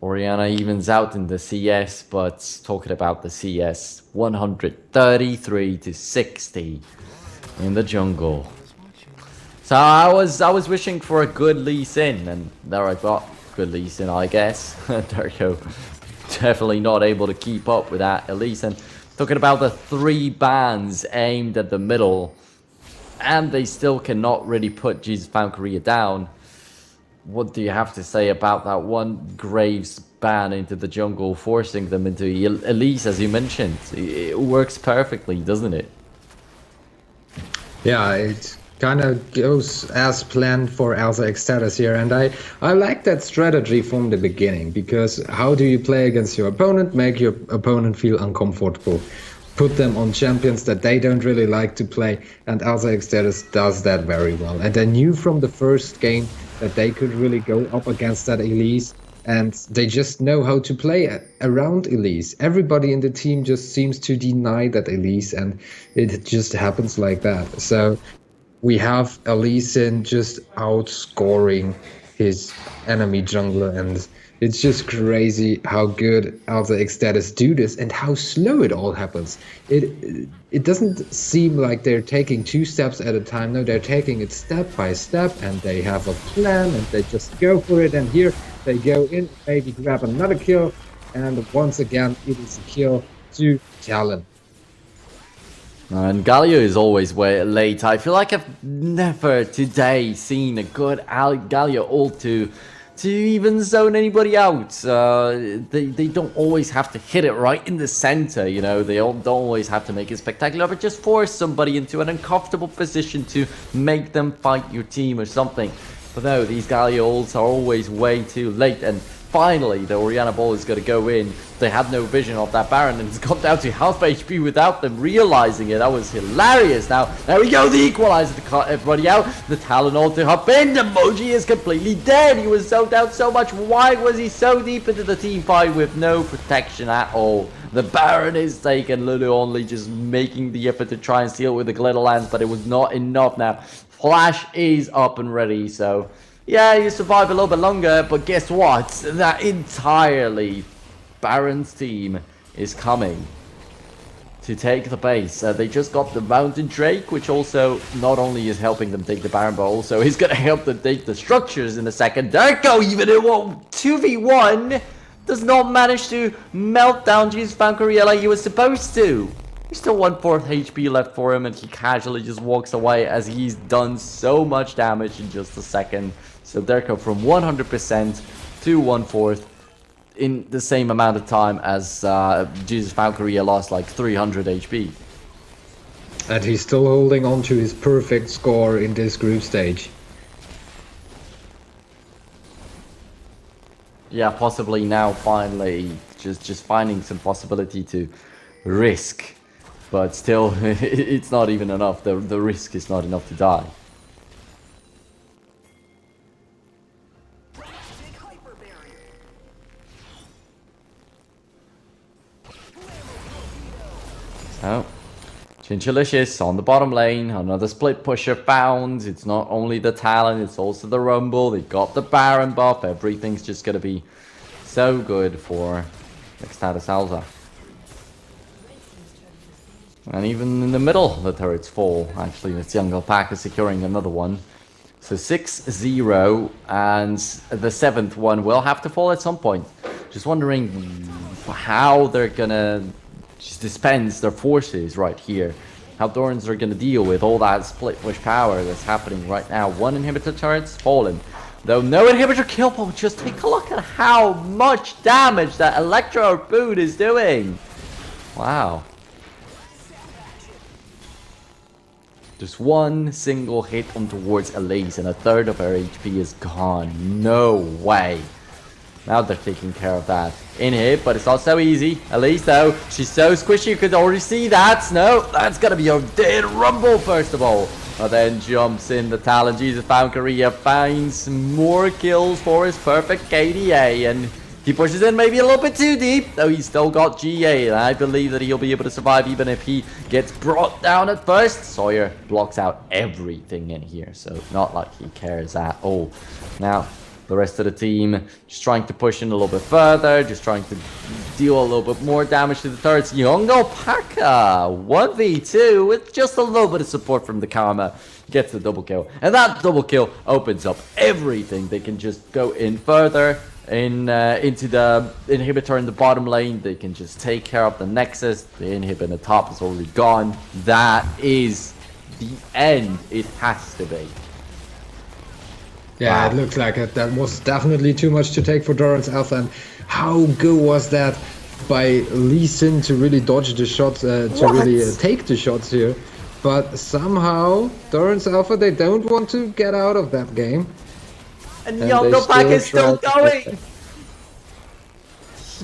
Orianna evens out in the CS, but talking about the CS, 133 to 60 in the jungle. So I was wishing for a good Lee Sin, and there I got good Lee Sin, I guess. Darko definitely not able to keep up with that Elise. And talking about the 3 bans aimed at the middle, and they still cannot really put Jesus Valkyria down. What do you have to say about that one Graves ban into the jungle, forcing them into Elise, as you mentioned? It works perfectly, doesn't it? Yeah, it kind of goes as planned for Alza eXtatus here, and I like that strategy from the beginning, because how do you play against your opponent, make your opponent feel uncomfortable? put them on champions that they don't really like to play, and Alza eXtatus does that very well. And they knew from the first game that they could really go up against that Elise, and they just know how to play around Elise. Everybody in the team just seems to deny that Elise, and it just happens like that. So we have Elise just outscoring his enemy jungler, and it's just crazy how good Alza eXtatus do this and how slow it all happens. It doesn't seem like they're taking 2 steps at a time. No, they're taking it step by step, and they have a plan, and they just go for it. And here they go in, maybe grab another kill, and once again it is a kill to Talon. And Galio is always way late. I feel like I've never today seen a good Galio ult to even zone anybody out. They don't always have to hit it right in the center, you know. They don't always have to make it spectacular, but just force somebody into an uncomfortable position to make them fight your team or something. But no, these Galio ults are always way too late, and finally the Orianna ball is going to go in. They had no vision of that Baron, and it's gone down to half HP without them realizing it. That was hilarious. Now, there we go, the equalizer to cut everybody out. The Talon ult to hop in. The Moji is completely dead. He was zoned out so much. Why was he so deep into the team fight with no protection at all? The Baron is taken, Lulu only just making the effort to try and steal with the glitter lance, but it was not enough now. Flash is up and ready, so yeah, you survive a little bit longer, but guess what? That entirely Baron's team is coming to take the base. They just got the Mountain Drake, which also not only is helping them take the Baron, but also is going to help them take the structures in a second. Derko, even in 2v1, does not manage to melt down Jesus Valkyrie like he was supposed to. There's still 1/4 HP left for him, and he casually just walks away as he's done so much damage in just a second. So Derko from 100% to 1/4 in the same amount of time as Jesus Valkyrie lost like 300 HP. And he's still holding on to his perfect score in this group stage. Yeah, possibly now finally just finding some possibility to risk. But still, it's not even enough. The risk is not enough to die. So, Chinchilicious on the bottom lane. Another split pusher found. It's not only the Talon, it's also the Rumble. They got the Baron buff. Everything's just going to be so good for eXtatus Alza. And even in the middle, the turret's full. Actually, this young alpaca securing another one. So 6-0, and the 7th one will have to fall at some point. Just wondering how they're gonna just dispense their forces right here. How Dorans are gonna deal with all that split push power that's happening right now. 1 inhibitor turret's fallen. Though no inhibitor kill, but just take a look at how much damage that Electro Boot is doing. Wow. Just one single hit on towards Elise, and 1/3 of her HP is gone. No way. Now they're taking care of that. In hit, but it's not so easy. Elise, though, she's so squishy, you could already see that. No, that's gonna be a dead Rumble, first of all. But then jumps in the Talon. Jesus Valkyrie finds more kills for his perfect KDA, and he pushes in maybe a little bit too deep, though he's still got GA, and I believe that he'll be able to survive even if he gets brought down at first. Sawyer blocks out everything in here, so not like he cares at all. Now, the rest of the team just trying to push in a little bit further, just trying to deal a little bit more damage to the turrets. Young Alpaca, 1v2 with just a little bit of support from the Karma, gets the double kill. And that double kill opens up everything. They can just go in further into the inhibitor in the bottom lane. They can just take care of the Nexus. The inhib in the top is already gone. That is the end. It has to be. Yeah, wow. It looks like it. That was definitely too much to take for Dorans Alpha. And how good was that by Lee Sin to really dodge the shots, to really take the shots here. But somehow, Dorans Alpha, they don't want to get out of that game. And Young Pack is still going!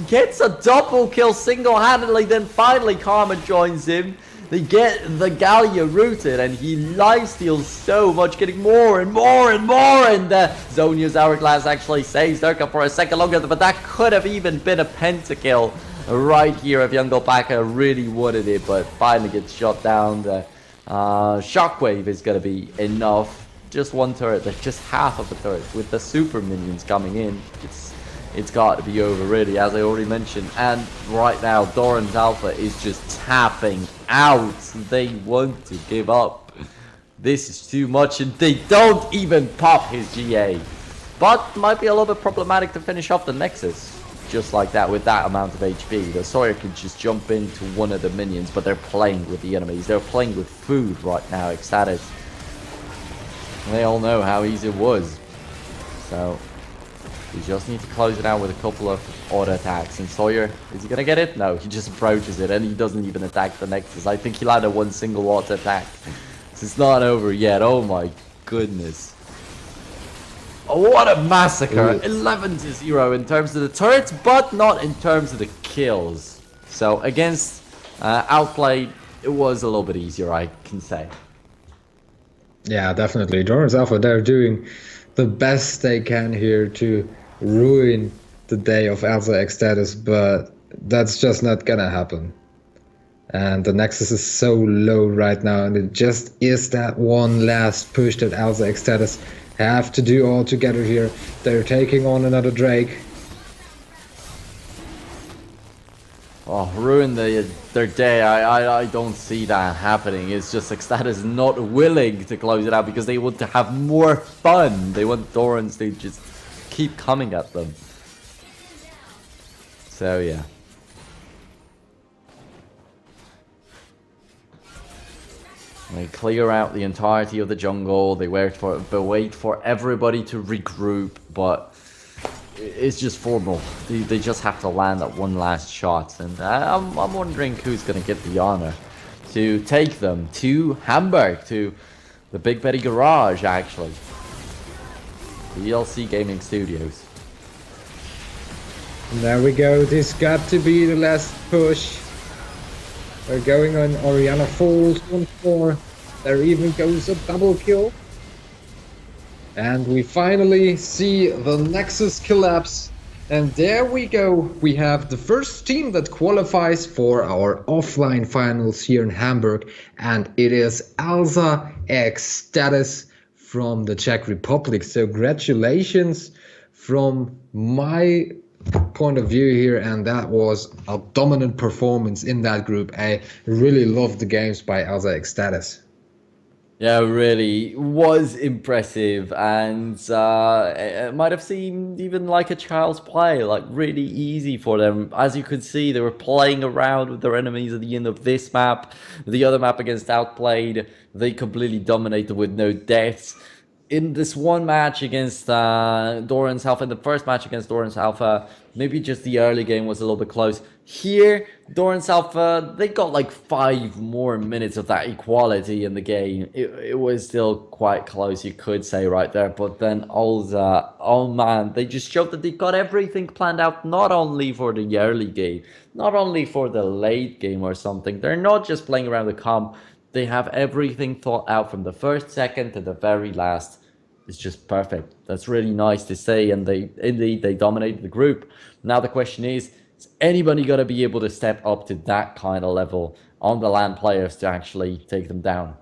gets a double kill single-handedly, then finally Karma joins him. They get the Gallia rooted, and he lifesteals so much, getting more and more and more, and Zonia's Hourglass actually saves Durka for a second longer, but that could have even been a pentakill right here if Young Alpaca really wanted it, but finally gets shot down. The Shockwave is going to be enough. Just one turret, there's just half of a turret. With the super minions coming in, it's got to be over really, as I already mentioned. And right now, Dorans Alpha is just tapping out. They want to give up. This is too much, and they don't even pop his GA. But might be a little bit problematic to finish off the Nexus. Just like that, with that amount of HP. The Sawyer can just jump into one of the minions, but they're playing with the enemies. They're playing with food right now, eXtatus. They all know how easy it was. So, we just need to close it out with a couple of auto attacks. And Sawyer, is he going to get it? No, he just approaches it, and he doesn't even attack the Nexus. I think he landed one single auto attack. So it's not over yet. Oh my goodness. Oh, what a massacre. 11-0 in terms of the turrets, but not in terms of the kills. So against Outplayed, it was a little bit easier, I can say. Yeah, definitely. Dorans Alpha, they're doing the best they can here to ruin the day of Alza eXtatus, but that's just not gonna happen. And the Nexus is so low right now, and it just is that one last push that Alza eXtatus have to do all together here. They're taking on another Drake. Oh, ruin their day. I don't see that happening. It's just eXtatus not willing to close it out because they want to have more fun. They want Dorans to just keep coming at them. So yeah. They clear out the entirety of the jungle. They wait for everybody to regroup, but it's just formal. They just have to land that one last shot, and I'm wondering who's going to get the honor to take them to Hamburg, to the Big Betty Garage, actually. The ELC Gaming Studios. And there we go. This got to be the last push. We're going on Oriana Falls once more. There even goes a double kill. And we finally see the Nexus collapse. And there we go. We have the first team that qualifies for our offline finals here in Hamburg. And it is Alza eXtatus from the Czech Republic. So congratulations from my point of view here, and that was a dominant performance in that group. I really loved the games by Alza eXtatus. Yeah, really was impressive, and it might have seemed even like a child's play, like really easy for them. As you could see, they were playing around with their enemies at the end of this map. The other map against Outplayed, they completely dominated with no deaths. In this one match against Dorans Alpha, in the first match against Dorans Alpha, maybe just the early game was a little bit close. Here, Dorans Alpha, they got like 5 more minutes of that equality in the game. It was still quite close, you could say right there. But then Alza, oh man, they just showed that they got everything planned out, not only for the early game, not only for the late game or something. They're not just playing around the comp. They have everything thought out from the first second to the very last. It's just perfect. That's really nice to say, and they dominated the group. Now the question is anybody going to be able to step up to that kind of level on the LAN players to actually take them down?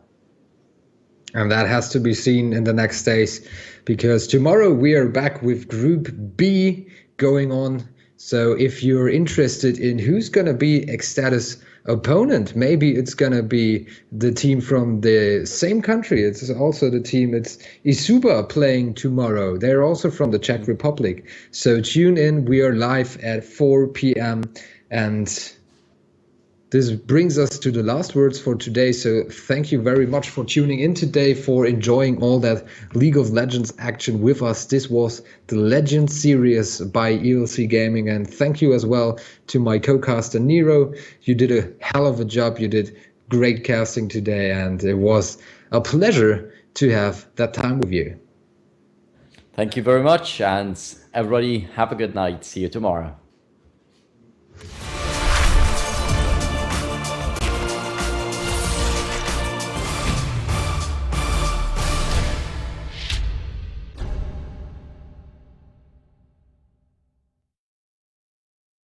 And that has to be seen in the next days, because tomorrow we are back with Group B going on. So if you're interested in who's going to be eXtatus opponent, maybe it's going to be the team from the same country. It's also the team, it's Isuba playing tomorrow. They're also from the Czech Republic. So tune in. We are live at 4 p.m. And this brings us to the last words for today. So thank you very much for tuning in today, for enjoying all that League of Legends action with us. This was the Legends series by ELC Gaming. And thank you as well to my co-caster Nero. You did a hell of a job. You did great casting today. And it was a pleasure to have that time with you. Thank you very much. And everybody have a good night. See you tomorrow.